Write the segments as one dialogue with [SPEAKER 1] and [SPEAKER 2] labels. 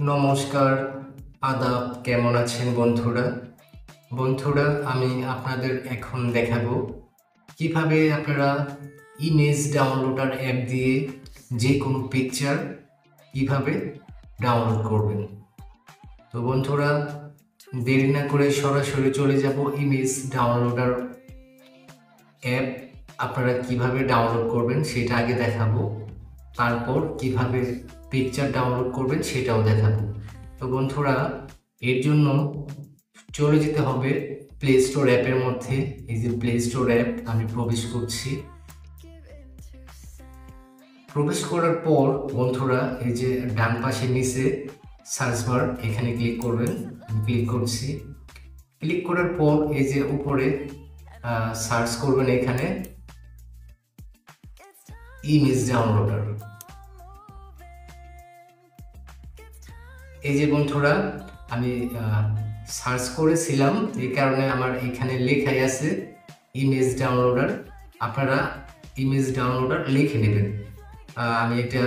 [SPEAKER 1] নমস্কার, আদাব। কেমন আছেন বন্ধুরা? আমি আপনাদের এখন দেখাবো কিভাবে আপনারা ইমেজ ডাউনলোডার অ্যাপ দিয়ে যে কোনো পিকচার কিভাবে ডাউনলোড করবেন। তো বন্ধুরা, দেরি না করে সরাসরি চলে যাব ইমেজ ডাউনলোডার অ্যাপ। আপনারা কিভাবে ডাউনলোড করবেন সেটা আগে দেখাবো, তারপর কিভাবে পিকচার ডাউনলোড করবেন সেটাও দেখাবো। তো বন্ধুরা, এর জন্য চলে যেতে হবে প্লে স্টোর অ্যাপের মধ্যে। এই যে প্লে স্টোর অ্যাপ, আমি প্রবেশ করছি। প্রবেশ করার পর বন্ধুরা, এই যে ডান পাশে নিচে সার্চ বার, এখানে ক্লিক করবেন। আমি ক্লিক করছি। ক্লিক করার পর এই যে উপরে সার্চ করবেন এখানে ইমেজ ডাউনলোডার। এই যে বন্ধুরা, আমি সার্চ করেছিলাম, এই কারণে আমার এখানে লেখাই আছে ইমেজ ডাউনলোডার। আপনারা ইমেজ ডাউনলোডার লিখে নেবেন। আমি এটা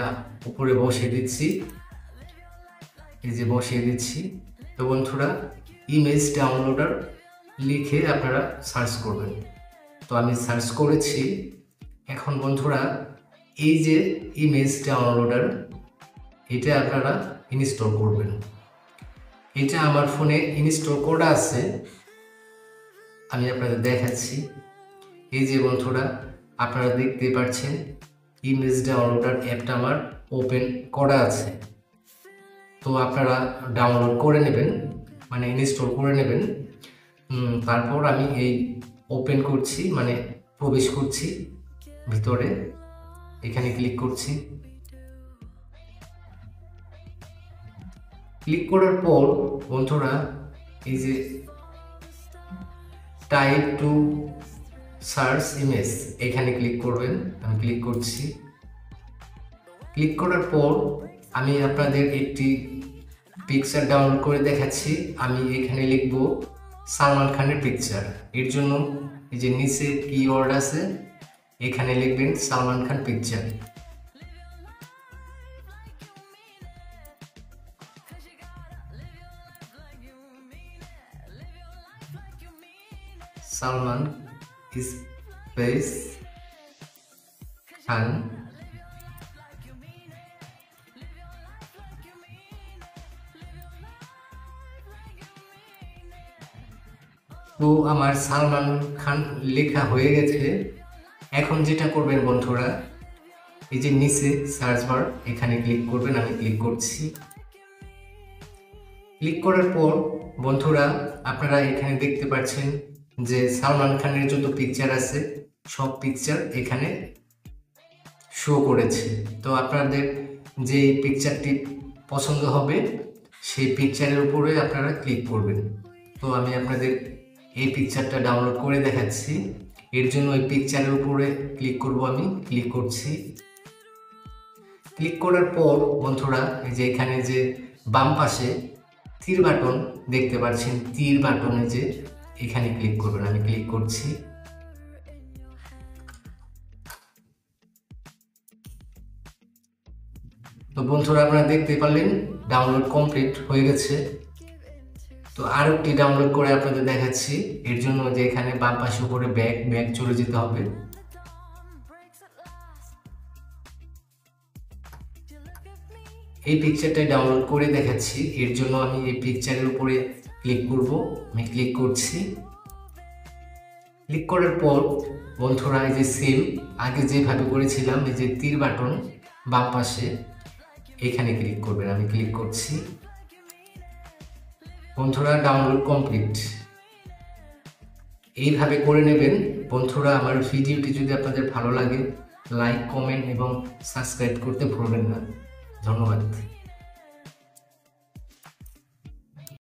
[SPEAKER 1] উপরে বসিয়ে দিচ্ছি। এই যে বসিয়ে দিচ্ছি। তো বন্ধুরা, ইমেজ ডাউনলোডার লিখে আপনারা সার্চ করবেন। তো আমি সার্চ করেছি। এখন বন্ধুরা, এই যে ইমেজ ডাউনলোডার, এটা আপনারা ইনস্টল করবেন। এটা আমার ফোনে ইনস্টল করা আছে, আমি আপনাদের দেখাচ্ছি। এই যে বন্ধুরা, আপনারা দেখতে পাচ্ছেন ইমেজ ডাউনলোডার অ্যাপটা আমার ওপেন করা আছে। তো আপনারা ডাউনলোড করে নেবেন, মানে ইনস্টল করে নেবেন। তারপর আমি এই ওপেন করছি, মানে প্রবেশ করছি ভিতরে। এখানে ক্লিক করছি। ক্লিক করার পর বন্ধুরা, এই যে টাইপ টু সার্চ ইমেজ, এখানে ক্লিক করবেন। আমি ক্লিক করছি। ক্লিক করার পর আমি আপনাদের একটি পিকচার ডাউনলোড করে দেখাচ্ছি। আমি এখানে লিখব সালমান খানের পিকচার। এর জন্য এই যে নিচে কিওয়ার্ড আছে, এখানে লিখবেন সালমান খান পিকচার। সালমান স্পেস খান। তো আমার সালমান খান লেখা হয়ে গেছে। এখন যেটা করবেন বন্ধুরা, এই যে নিচে সার্চ বার, এখানে ক্লিক করবেন। আমি ক্লিক করছি। ক্লিক করার পর বন্ধুরা, আপনারা এখানে দেখতে পাচ্ছেন যে সালমান খানের যত পিকচার আছে সব পিকচার এখানে শো করেছে। তো আপনাদের যে পিকচারটি পছন্দ হবে সেই পিকচারের উপরে আপনারা ক্লিক করবেন। তো আমি আপনাদের এই পিকচারটা ডাউনলোড করে দেখাচ্ছি। এর জন্য ওই পিকচারের উপরে ক্লিক করব। আমি ক্লিক করছি। ক্লিক করার পর বন্ধুরা, এই যে এখানে যে বাম পাশে তীর বাটন দেখতে পাচ্ছেন, তীর বাটনে যে এখানে ক্লিক করবেন। আমি ক্লিক করছি। তো বন্ধুরা, আপনারা দেখতে পারলেন ডাউনলোড কমপ্লিট হয়ে গেছে। তো আর একটি ডাউনলোড করে আপনাদের দেখাচ্ছি। এর জন্য যে এখানে বাম পাশে উপরে ব্যাক চলে যেতে হবে। এই পিকচারটাই ডাউনলোড করে দেখাচ্ছি। এর জন্য আমি এই পিকচারের উপরে ক্লিক করব। আমি ক্লিক করছি। ক্লিক করার পর বন্ধুরা, এই যে সেম আগে যেভাবে করেছিলাম, এই যে তীর বাটন বাম পাশে, এখানে ক্লিক করবেন। আমি ক্লিক করছি। বন্ধুরা, ডাউনলোড কমপ্লিট। এইভাবে করে নেবেন বন্ধুরা। আমার ভিডিওটি যদি আপনাদের ভালো লাগে, লাইক, কমেন্ট এবং সাবস্ক্রাইব করতে ভুলবেন না। ধন্যবাদ।